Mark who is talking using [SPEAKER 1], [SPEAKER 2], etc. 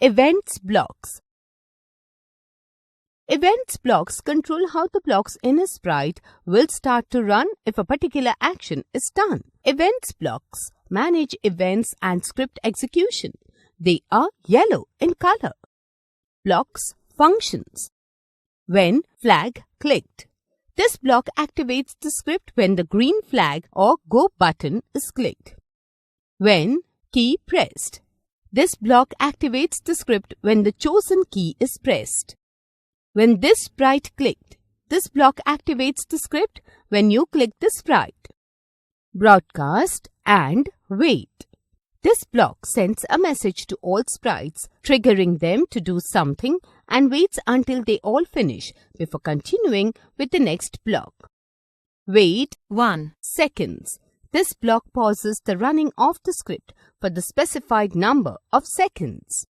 [SPEAKER 1] Events blocks. Events blocks control how the blocks in a sprite will start to run if a particular action is done. Events blocks manage events and script execution. They are yellow in color. Blocks functions. When flag clicked. This block activates the script when the green flag or go button is clicked. When key pressed. This block activates the script when the chosen key is pressed. When this sprite clicked, this block activates the script when you click the sprite. Broadcast and wait. This block sends a message to all sprites, triggering them to do something and waits until they all finish before continuing with the next block. Wait 1 seconds. This block pauses the running of the script for the specified number of seconds.